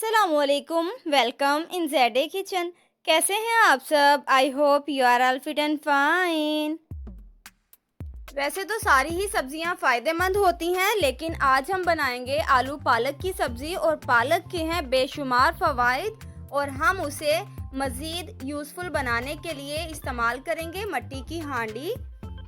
अस्सलाम वालेकुम, welcome in ज़ेडे kitchen. कैसे हैं आप सब? I hope you are all fit and fine. वैसे तो सारी ही सब्जियां फ़ायदेमंद होती हैं, लेकिन आज हम बनाएंगे आलू पालक की सब्ज़ी और पालक के हैं बेशुमार फ़वाइद और हम उसे मज़ीद यूज़फुल बनाने के लिए इस्तेमाल करेंगे मट्टी की हांडी।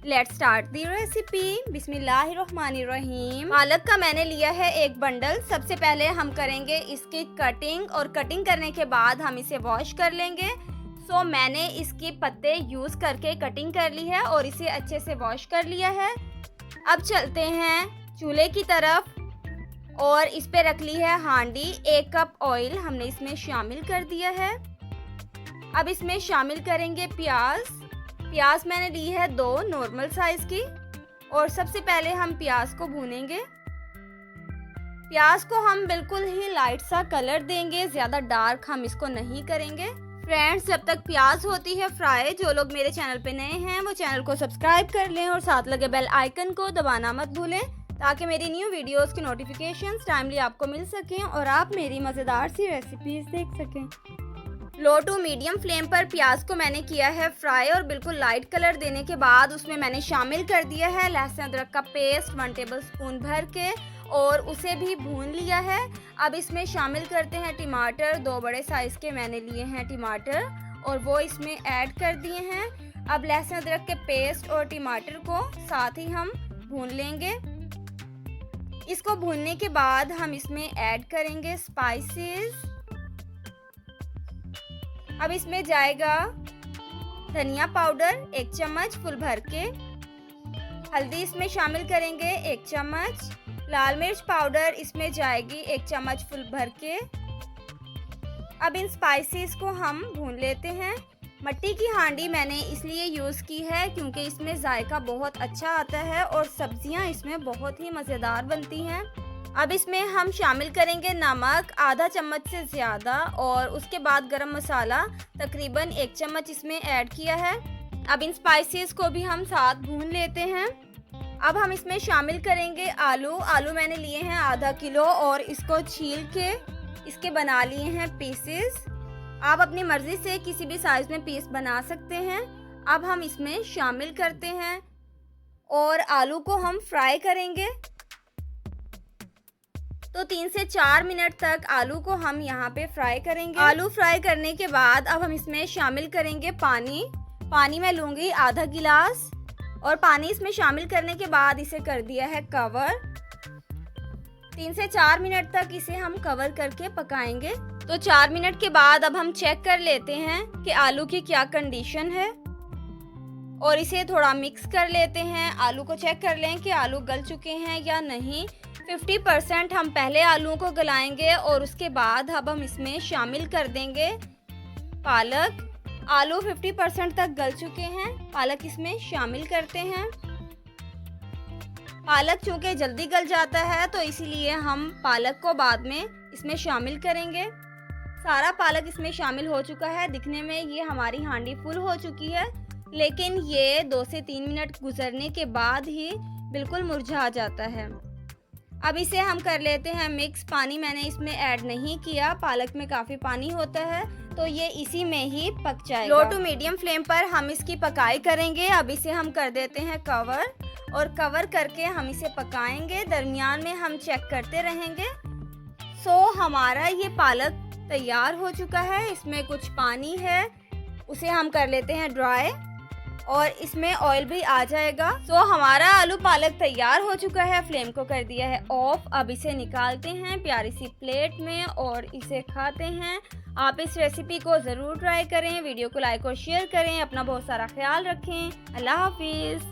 Let's start the recipe. बिस्मिल्लाहिर्रहमानिर्रहीम। पालक का मैंने लिया है एक बंडल। सबसे पहले हम करेंगे इसकी कटिंग और कटिंग करने के बाद हम इसे वॉश कर लेंगे। सो मैंने इसके पत्ते यूज़ करके कटिंग कर ली है और इसे अच्छे से वॉश कर लिया है। अब चलते हैं चूल्हे की तरफ और इस पे रख ली है हांडी। 1 कप ऑयल हमने इसमें शामिल कर दिया है। अब इसमें शामिल करेंगे प्याज मैंने ली है 2 नॉर्मल साइज की और सबसे पहले हम प्याज को भूनेंगे। प्याज को हम बिल्कुल ही लाइट सा कलर देंगे, ज़्यादा डार्क हम इसको नहीं करेंगे। फ्रेंड्स, जब तक प्याज होती है फ्राई, जो लोग मेरे चैनल पे नए हैं वो चैनल को सब्सक्राइब कर लें और साथ लगे बेल आइकन को दबाना मत भूलें ताकि मेरी न्यू वीडियोस की नोटिफिकेशंस टाइमली आपको मिल सकें और आप मेरी मज़ेदार सी रेसिपीज़ देख सकें। लो टू मीडियम फ्लेम पर प्याज को मैंने किया है फ्राई और बिल्कुल लाइट कलर देने के बाद उसमें मैंने शामिल कर दिया है लहसुन अदरक का पेस्ट 1 टेबलस्पून भर के और उसे भी भून लिया है। अब इसमें शामिल करते हैं टमाटर। 2 बड़े साइज़ के मैंने लिए हैं टमाटर और वो इसमें ऐड कर दिए हैं। अब लहसुन अदरक के पेस्ट और टमाटर को साथ ही हम भून लेंगे। इसको भूनने के बाद हम इसमें ऐड करेंगे स्पाइसेस। अब इसमें जाएगा धनिया पाउडर 1 चम्मच फुल भर के, हल्दी इसमें शामिल करेंगे 1 चम्मच, लाल मिर्च पाउडर इसमें जाएगी 1 चम्मच फुल भर के। अब इन स्पाइसेस को हम भून लेते हैं। मट्टी की हांडी मैंने इसलिए यूज़ की है क्योंकि इसमें जायका बहुत अच्छा आता है और सब्जियां इसमें बहुत ही मज़ेदार बनती हैं। अब इसमें हम शामिल करेंगे नमक आधा चम्मच से ज़्यादा और उसके बाद गरम मसाला तकरीबन 1 चम्मच इसमें ऐड किया है। अब इन स्पाइसेस को भी हम साथ भून लेते हैं। अब हम इसमें शामिल करेंगे आलू मैंने लिए हैं आधा किलो और इसको छील के इसके बना लिए हैं पीसेस। आप अपनी मर्ज़ी से किसी भी साइज़ में पीस बना सकते हैं। अब हम इसमें शामिल करते हैं और आलू को हम फ्राई करेंगे। तो 3 से 4 मिनट तक आलू को हम यहाँ पे फ्राई करेंगे। आलू फ्राई करने के बाद अब हम इसमें शामिल करेंगे पानी मैं लूँगी आधा गिलास और पानी इसमें शामिल करने के बाद इसे कर दिया है कवर। 3 से 4 मिनट तक इसे हम कवर करके पकाएंगे। तो 4 मिनट के बाद अब हम चेक कर लेते हैं कि आलू की क्या कंडीशन है और इसे थोड़ा मिक्स कर लेते हैं। आलू को चेक कर लें कि आलू गल चुके हैं या नहीं। 50% हम पहले आलू को गलाएंगे और उसके बाद अब हम इसमें शामिल कर देंगे पालक। आलू 50% तक गल चुके हैं, पालक इसमें शामिल करते हैं। पालक चूँकि जल्दी गल जाता है तो इसीलिए हम पालक को बाद में इसमें शामिल करेंगे। सारा पालक इसमें शामिल हो चुका है। दिखने में ये हमारी हांडी फुल हो चुकी है, लेकिन ये 2 से 3 मिनट गुजरने के बाद ही बिल्कुल मुरझा जाता है। अब इसे हम कर लेते हैं मिक्स। पानी मैंने इसमें ऐड नहीं किया, पालक में काफ़ी पानी होता है तो ये इसी में ही पक जाएगा। लो टू मीडियम फ्लेम पर हम इसकी पकाई करेंगे। अब इसे हम कर देते हैं कवर और कवर करके हम इसे पकाएंगे। दरमियान में हम चेक करते रहेंगे। सो हमारा ये पालक तैयार हो चुका है। इसमें कुछ पानी है, उसे हम कर लेते हैं ड्राई और इसमें ऑयल भी आ जाएगा। सो हमारा आलू पालक तैयार हो चुका है। फ्लेम को कर दिया है ऑफ। अब इसे निकालते हैं प्यारी सी प्लेट में और इसे खाते हैं। आप इस रेसिपी को ज़रूर ट्राई करें। वीडियो को लाइक और शेयर करें। अपना बहुत सारा ख्याल रखें। अल्लाह हाफिज़।